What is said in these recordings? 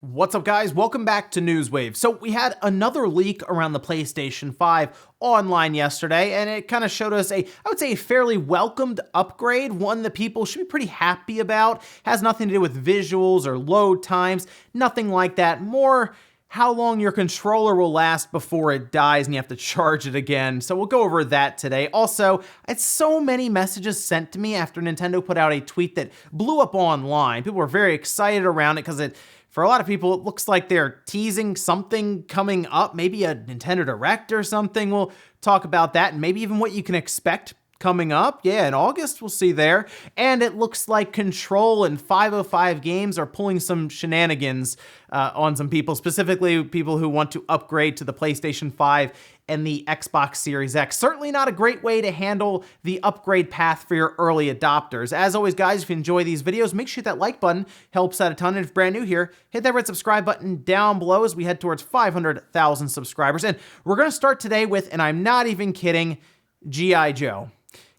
What's up, guys? Welcome back to Newswave. So we had another leak around the PlayStation 5 online yesterday, and it kind of showed us I would say, a fairly welcomed upgrade, one that people should be pretty happy about. Has nothing to do with visuals or load times, nothing like that. More how long your controller will last before it dies and you have to charge it again. So we'll go over that today. Also, I had so many messages sent to me after Nintendo put out a tweet that blew up online. People were very excited around it because for a lot of people, it looks like they're teasing something coming up, maybe a Nintendo Direct or something. We'll talk about that and maybe even what you can expect coming up. Yeah, in August, we'll see there. And it looks like Control and 505 Games are pulling some shenanigans on some people, specifically people who want to upgrade to the PlayStation 5 and the Xbox Series X. Certainly not a great way to handle the upgrade path for your early adopters. As always, guys, if you enjoy these videos, make sure that like button helps out a ton. And if brand new here, hit that red subscribe button down below as we head towards 500,000 subscribers. And we're going to start today with, and I'm not even kidding, G.I. Joe.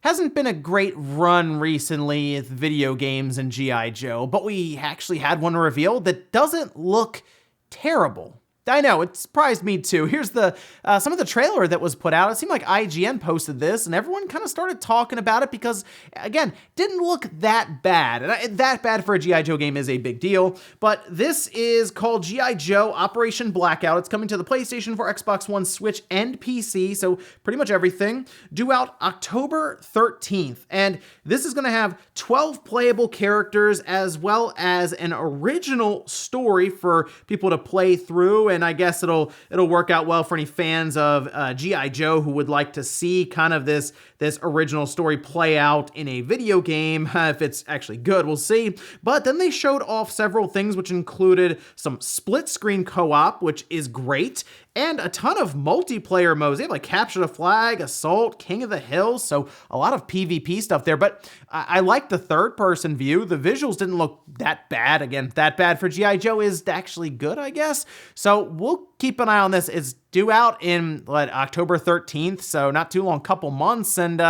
Hasn't been a great run recently with video games and G.I. Joe, but we actually had one revealed that doesn't look terrible. I know, it surprised me too. Here's some of the trailer that was put out. It seemed like IGN posted this and everyone kind of started talking about it because, again, didn't look that bad. And that bad for a G.I. Joe game is a big deal. But this is called G.I. Joe Operation Blackout. It's coming to the PlayStation 4, Xbox One, Switch, and PC, so pretty much everything. Due out October 13th. And this is going to have 12 playable characters as well as an original story for people to play through. And I guess it'll work out well for any fans of G.I. Joe who would like to see kind of this original story play out in a video game. If it's actually good, we'll see. But then they showed off several things, which included some split-screen co-op, which is great, and a ton of multiplayer modes. They have like Capture the Flag, Assault, King of the Hills, so a lot of PvP stuff there. But I like the third-person view. The visuals didn't look that bad. Again, that bad for G.I. Joe is actually good, I guess. So we'll keep an it this. It's due out in October 13th, so not too long, couple months, and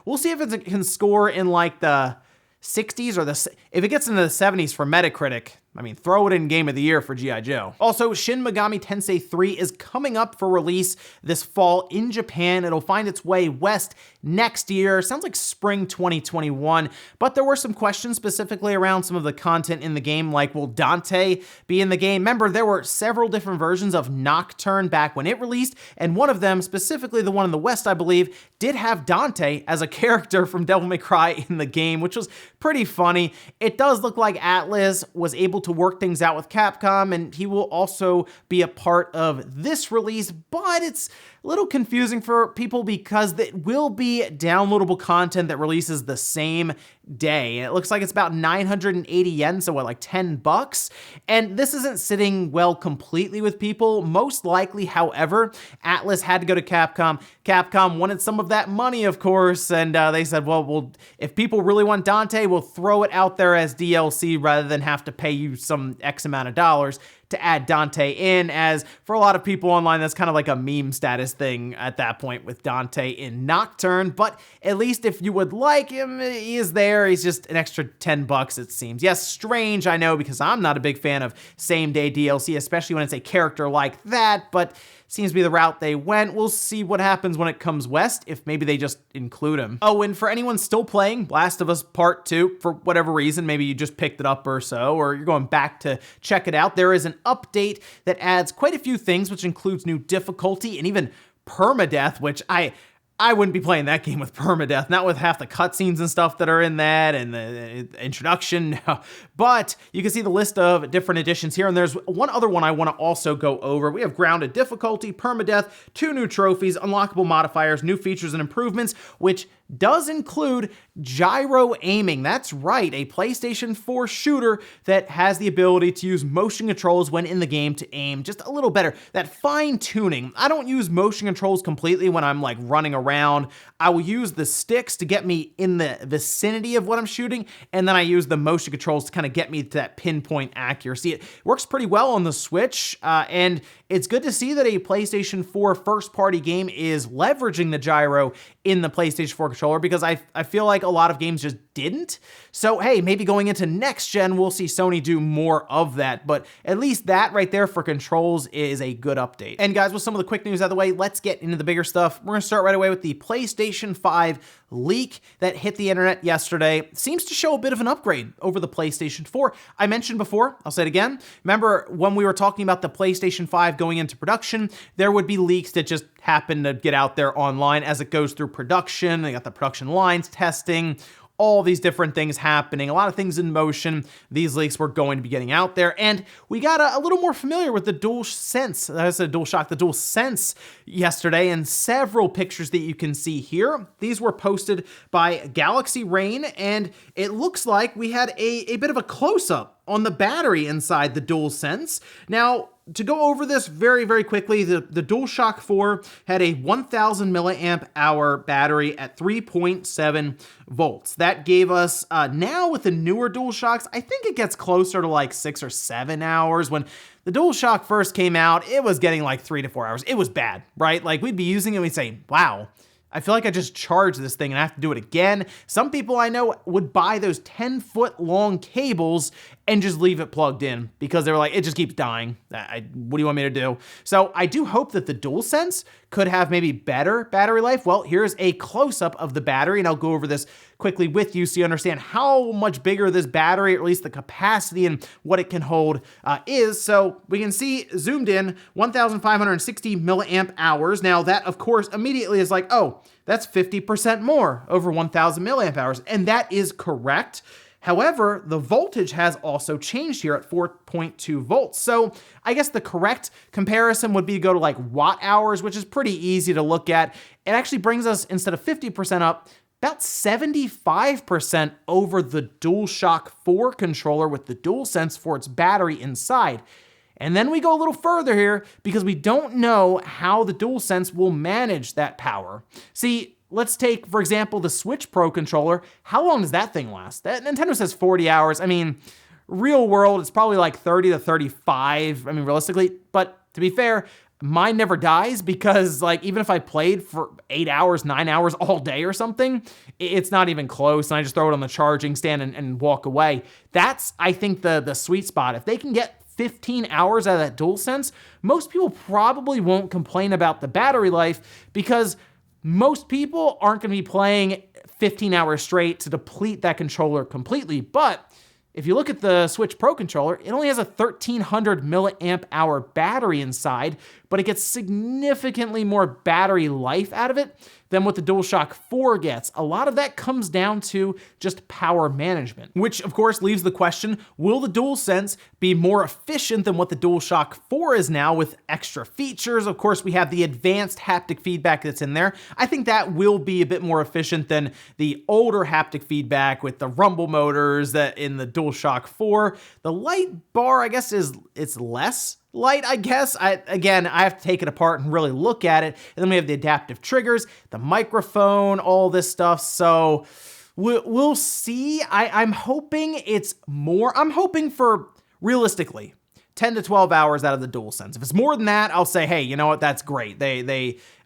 we'll see if it can score in like the 60s or if it gets into the 70s for Metacritic. I mean, throw it in Game of the Year for G.I. Joe. Also, Shin Megami Tensei 3 is coming up for release this fall in Japan. It'll find its way west next year. Sounds like spring 2021. But there were some questions specifically around some of the content in the game, like will Dante be in the game? Remember, there were several different versions of Nocturne back when it released, and one of them, specifically the one in the West, I believe, did have Dante as a character from Devil May Cry in the game, which was pretty funny. It does look like Atlus was able to work things out with Capcom, and he will also be a part of this release, but it's a little confusing for people because it will be downloadable content that releases the same day. And it looks like it's about 980 yen, so what, like $10? And this isn't sitting well completely with people. Most likely, however, Atlus had to go to Capcom. Capcom wanted some of that money, of course, and they said, well, if people really want Dante, we'll throw it out there as DLC rather than have to pay you some X amount of dollars to add Dante in, as for a lot of people online, that's kind of like a meme status thing at that point with Dante in Nocturne. But at least if you would like him, he is there. He's just an extra $10, it seems. Yes, strange, I know, because I'm not a big fan of same-day DLC, especially when it's a character like that, but seems to be the route they went. We'll see what happens when it comes west, if maybe they just include him. Oh, and for anyone still playing Last of Us Part 2, for whatever reason, maybe you just picked it up or so, or you're going back to check it out, there is an update that adds quite a few things, which includes new difficulty and even permadeath, which I wouldn't be playing that game with permadeath, not with half the cutscenes and stuff that are in that and the introduction. No. But you can see the list of different additions here, and there's one other one I want to also go over. We have grounded difficulty, permadeath, 2 new trophies, unlockable modifiers, new features and improvements, which does include gyro aiming. That's right, a PlayStation 4 shooter that has the ability to use motion controls when in the game to aim just a little better. That fine tuning. I don't use motion controls completely when I'm like running around. I will use the sticks to get me in the vicinity of what I'm shooting, and then I use the motion controls to kind of get me to that pinpoint accuracy. It works pretty well on the Switch, and it's good to see that a PlayStation 4 first-party game is leveraging the gyro in the PlayStation 4 controller because I feel like a lot of games just didn't. So hey, maybe going into next gen, we'll see Sony do more of that, but at least that right there for controls is a good update. And guys, with some of the quick news out of the way, let's get into the bigger stuff. We're gonna start right away with the PlayStation 5 leak that hit the internet yesterday. Seems to show a bit of an upgrade over the PlayStation 4. I mentioned before, I'll say it again. Remember when we were talking about the PlayStation 5 going into production, there would be leaks that just happen to get out there online as it goes through production. They got the production lines, testing, all these different things happening, a lot of things in motion. These leaks were going to be getting out there, and we got a little more familiar with the DualSense, the DualSense yesterday, and several pictures that you can see here. These were posted by Galaxy Rain, and it looks like we had a bit of a close-up on the battery inside the DualSense. Now, to go over this very, very quickly, the DualShock 4 had a 1000 milliamp hour battery at 3.7 volts. That gave us, now with the newer DualShocks, I think it gets closer to like 6 or 7 hours. When the DualShock first came out, it was getting like 3 to 4 hours. It was bad, right? Like we'd be using it and we'd say, wow, I feel like I just charged this thing and I have to do it again. Some people I know would buy those 10-foot long cables and just leave it plugged in because they were like, it just keeps dying. What do you want me to do? So I do hope that the DualSense could have maybe better battery life. Well, here's a close-up of the battery, and I'll go over this quickly with you so you understand how much bigger this battery, or at least the capacity and what it can hold is. So we can see zoomed in 1,560 milliamp hours. Now that, of course, immediately is like, oh, that's 50% more over 1,000 milliamp hours, and that is correct. However, the voltage has also changed here at 4.2 volts. So I guess the correct comparison would be to go to like watt hours, which is pretty easy to look at. It actually brings us, instead of 50% up, about 75% over the DualShock 4 controller with the DualSense for its battery inside. And then we go a little further here because we don't know how the DualSense will manage that power. See, let's take, for example, the Switch Pro controller. How long does that thing last? That Nintendo says 40 hours. I mean, real world, it's probably like 30 to 35, I mean, realistically. But to be fair, mine never dies because like, even if I played for 8 hours, 9 hours all day or something, it's not even close. And I just throw it on the charging stand and walk away. That's, I think, the sweet spot. If they can get 15 hours out of that DualSense, most people probably won't complain about the battery life because most people aren't going to be playing 15 hours straight to deplete that controller completely. But if you look at the Switch Pro controller, it only has a 1,300 milliamp hour battery inside, but it gets significantly more battery life out of it than what the DualShock 4 gets. A lot of that comes down to just power management, which of course leaves the question, will the DualSense be more efficient than what the DualShock 4 is now with extra features? Of course, we have the advanced haptic feedback that's in there. I think that will be a bit more efficient than the older haptic feedback with the rumble motors that in the DualShock 4. The light bar, I guess, it's less light, I guess. I have to take it apart and really look at it. And then we have the adaptive triggers, the microphone, all this stuff. So we'll see. I'm hoping it's more. I'm hoping for, realistically, 10 to 12 hours out of the DualSense. If it's more than that, I'll say, hey, you know what? That's great.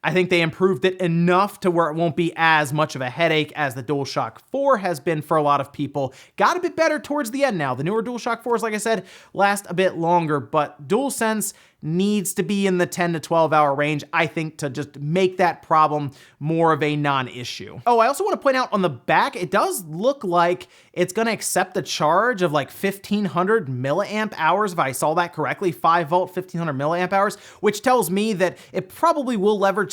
I think they improved it enough to where it won't be as much of a headache as the DualShock 4 has been for a lot of people. Got a bit better towards the end now. The newer DualShock 4s, like I said, last a bit longer, but DualSense needs to be in the 10 to 12 hour range, I think, to just make that problem more of a non-issue. Oh, I also want to point out on the back, it does look like it's going to accept a charge of like 1,500 milliamp hours, if I saw that correctly, 5 volt, 1,500 milliamp hours, which tells me that it probably will leverage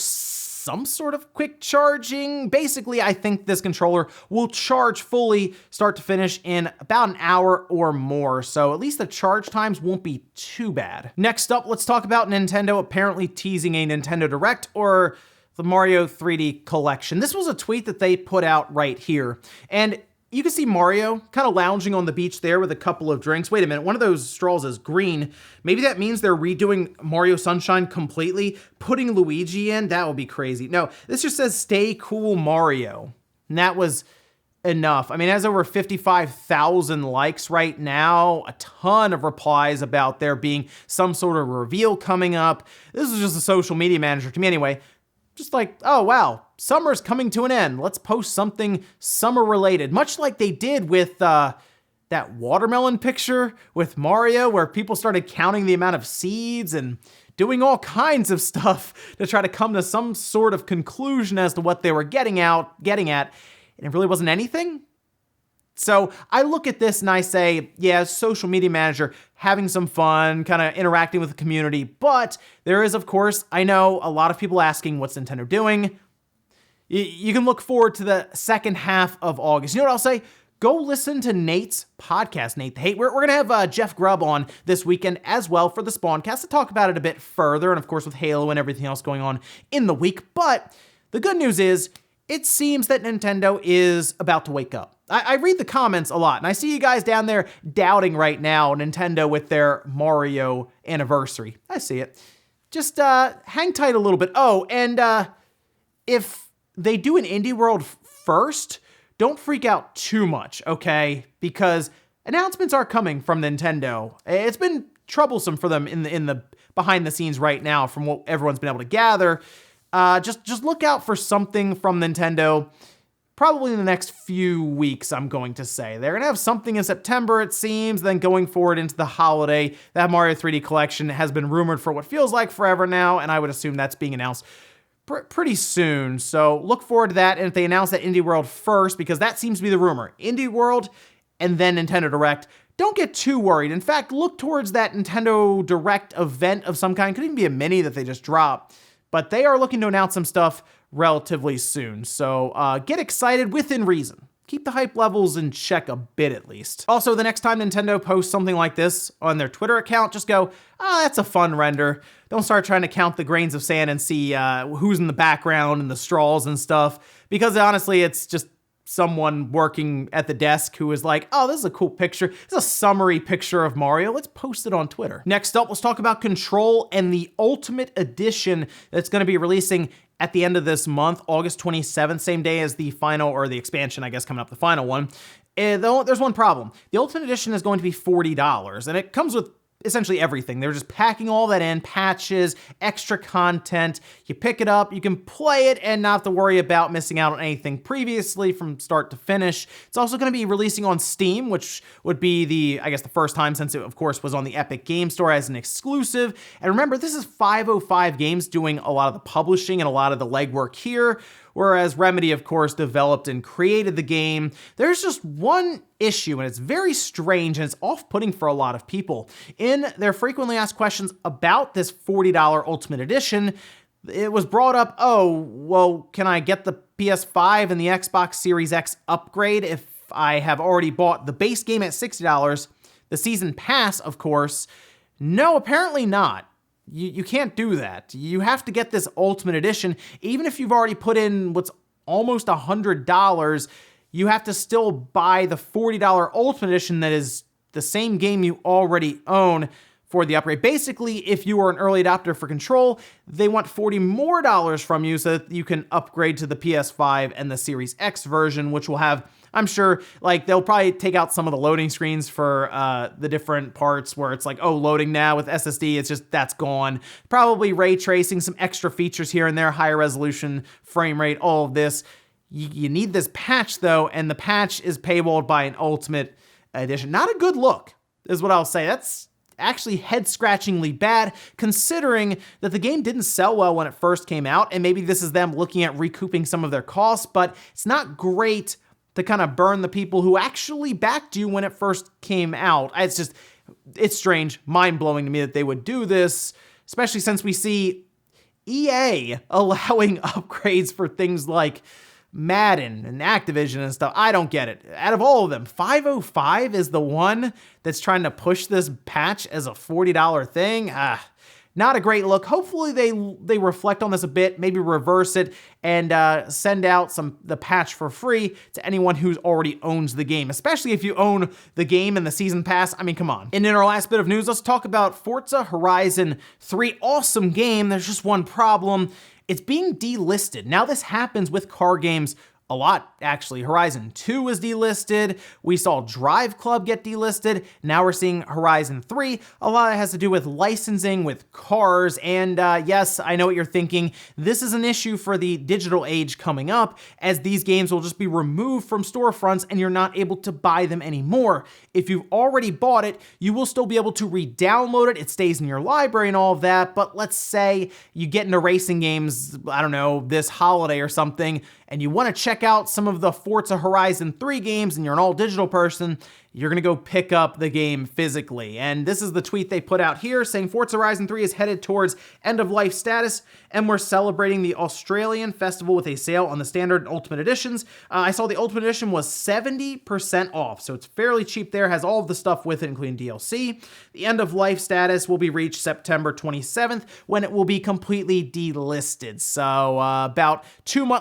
some sort of quick charging. Basically, I think this controller will charge fully start to finish in about an hour or more. So at least the charge times won't be too bad. Next up, let's talk about Nintendo apparently teasing a Nintendo Direct, or the Mario 3D Collection. This was a tweet that they put out right here. And you can see Mario kind of lounging on the beach there with a couple of drinks. Wait a minute, one of those straws is green. Maybe that means they're redoing Mario Sunshine completely, putting Luigi in. That would be crazy. No, this just says "Stay Cool Mario." And that was enough. I mean, it has over 55,000 likes right now, a ton of replies about there being some sort of reveal coming up. This is just a social media manager to me anyway. just like, oh wow, summer's coming to an end. Let's post something summer related, much like they did with that watermelon picture with Mario, where people started counting the amount of seeds and doing all kinds of stuff to try to come to some sort of conclusion as to what they were getting at, and it really wasn't anything. So I look at this and I say, yeah, social media manager, having some fun, kind of interacting with the community. But there is, of course, I know a lot of people asking, what's Nintendo doing? You can look forward to the second half of August. You know what I'll say? Go listen to Nate's podcast, Nate the Hate. We're going to have Jeff Grubb on this weekend as well for the Spawncast to talk about it a bit further. And of course, with Halo and everything else going on in the week. But the good news is, it seems that Nintendo is about to wake up. I read the comments a lot, and I see you guys down there doubting right now Nintendo with their Mario anniversary. I see it. Just hang tight a little bit. Oh, and if they do an Indie World first, don't freak out too much, okay? Because announcements are coming from Nintendo. It's been troublesome for them in the behind the scenes right now from what everyone's been able to gather. Just look out for something from Nintendo probably in the next few weeks, I'm going to say. They're going to have something in September, it seems, then going forward into the holiday. That Mario 3D collection has been rumored for what feels like forever now, and I would assume that's being announced pretty soon. So look forward to that, and if they announce that Indie World first, because that seems to be the rumor, Indie World and then Nintendo Direct, don't get too worried. In fact, look towards that Nintendo Direct event of some kind. Could even be a mini that they just drop. But they are looking to announce some stuff relatively soon. So get excited within reason. Keep the hype levels in check a bit at least. Also, the next time Nintendo posts something like this on their Twitter account, just go, that's a fun render. Don't start trying to count the grains of sand and see who's in the background and the straws and stuff. Because honestly, it's just someone working at the desk who is like, oh, this is a cool picture. This is a summary picture of Mario. Let's post it on Twitter. Next up, let's talk about Control and the Ultimate Edition that's going to be releasing at the end of this month, August 27th, same day as the final, or the expansion, I guess, coming up, the final one. There's one problem. The Ultimate Edition is going to be $40, and it comes with essentially everything. They're just packing all that in, patches, extra content. You pick it up, you can play it and not have to worry about missing out on anything previously from start to finish. It's also going to be releasing on Steam, which would be the first time since it, of course, was on the Epic Game Store as an exclusive. And remember, this is 505 Games doing a lot of the publishing and a lot of the legwork here, whereas Remedy, of course, developed and created the game. There's just one issue, and it's very strange, and it's off-putting for a lot of people. In their frequently asked questions about this $40 Ultimate Edition, it was brought up, oh, well, can I get the PS5 and the Xbox Series X upgrade if I have already bought the base game at $60? The Season Pass, of course. No, apparently not. You can't do that. You have to get this Ultimate Edition. Even if you've already put in what's almost $100, you have to still buy the $40 Ultimate Edition that is the same game you already own for the upgrade. Basically, if you are an early adopter for Control, they want $40 more from you so that you can upgrade to the PS5 and the Series X version, which will have, I'm sure, like, they'll probably take out some of the loading screens for the different parts where it's like, oh, loading now with SSD, it's just, that's gone. Probably ray tracing, some extra features here and there, higher resolution, frame rate, all of this. You need this patch, though, and the patch is paywalled by an Ultimate Edition. Not a good look, is what I'll say. That's actually head-scratchingly bad, considering that the game didn't sell well when it first came out, and maybe this is them looking at recouping some of their costs, but it's not great to kind of burn the people who actually backed you when it first came out. It's strange, mind-blowing to me that they would do this, especially since we see EA allowing upgrades for things like Madden and Activision and stuff. I don't get it. Out of all of them, 505 is the one that's trying to push this patch as a $40 thing. Not a great look. Hopefully they reflect on this a bit, maybe reverse it, and send out the patch for free to anyone who already owns the game, especially if you own the game and the Season Pass. I mean, come on. And in our last bit of news, let's talk about Forza Horizon 3. Awesome game. There's just one problem. It's being delisted. Now, this happens with car games a lot, actually. Horizon 2 was delisted. We saw Drive Club get delisted. Now we're seeing Horizon 3. A lot of it has to do with licensing with cars. And yes, I know what you're thinking. This is an issue for the digital age coming up, as these games will just be removed from storefronts and you're not able to buy them anymore. If you've already bought it, you will still be able to re-download it. It stays in your library and all of that. But let's say you get into racing games, I don't know, this holiday or something, and you want to check out some of the Forza Horizon 3 games and you're an all-digital person, you're going to go pick up the game physically. And this is the tweet they put out here saying Forza Horizon 3 is headed towards end-of-life status, and we're celebrating the Australian festival with a sale on the standard and ultimate editions. I saw the ultimate edition was 70% off, so it's fairly cheap there, has all of the stuff with it, including DLC. The end-of-life status will be reached September 27th, when it will be completely delisted. So about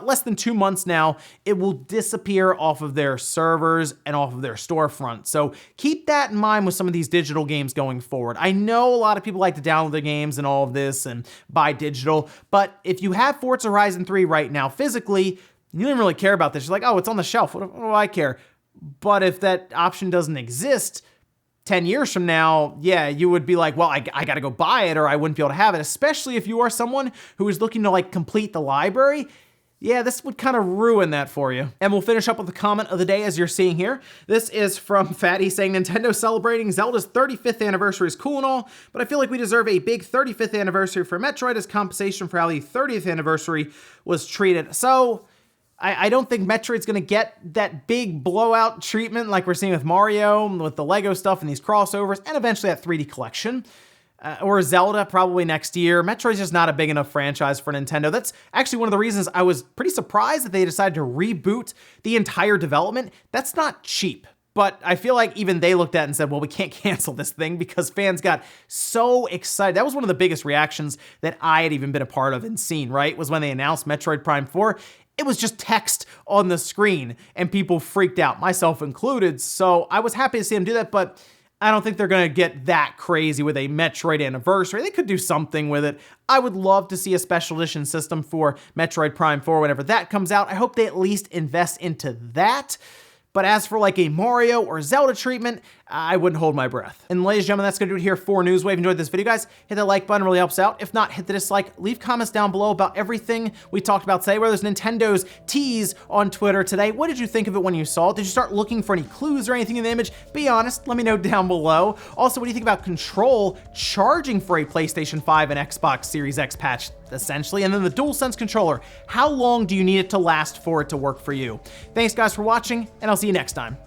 less than 2 months now, it will disappear off of their servers and off of their storefront. So keep that in mind with some of these digital games going forward. I know a lot of people like to download the games and all of this and buy digital, but if you have Forza Horizon 3 right now physically, you don't really care about this. You're like, oh, it's on the shelf. What do I care? But if that option doesn't exist 10 years from now, yeah, you would be like, well, I got to go buy it or I wouldn't be able to have it, especially if you are someone who is looking to like complete the library. Yeah, this would kind of ruin that for you. And we'll finish up with the comment of the day as you're seeing here. This is from Fatty saying, Nintendo celebrating Zelda's 35th anniversary is cool and all, but I feel like we deserve a big 35th anniversary for Metroid as compensation for how the 30th anniversary was treated. So I don't think Metroid's gonna get that big blowout treatment like we're seeing with Mario, with the Lego stuff and these crossovers, and eventually that 3D collection. Or Zelda probably next year. Metroid's just not a big enough franchise for Nintendo. That's actually one of the reasons I was pretty surprised that they decided to reboot the entire development. That's not cheap. But I feel like even they looked at it and said, well, we can't cancel this thing because fans got so excited. That was one of the biggest reactions that I had even been a part of and seen, right? Was when they announced Metroid Prime 4. It was just text on the screen and people freaked out, myself included. So I was happy to see them do that, but I don't think they're going to get that crazy with a Metroid anniversary. They could do something with it. I would love to see a special edition system for Metroid Prime 4 whenever that comes out. I hope they at least invest into that. But as for like a Mario or Zelda treatment, I wouldn't hold my breath. And ladies and gentlemen, that's gonna do it here for Newswave. Enjoyed this video, guys? Hit that like button, really helps out. If not, hit the dislike. Leave comments down below about everything we talked about today, whether it's Nintendo's Tease on Twitter today. What did you think of it when you saw it? Did you start looking for any clues or anything in the image? Be honest, let me know down below. Also, what do you think about Control charging for a PlayStation 5 and Xbox Series X patch, essentially? And then the DualSense Controller, how long do you need it to last for it to work for you? Thanks guys for watching, and I'll see you next time.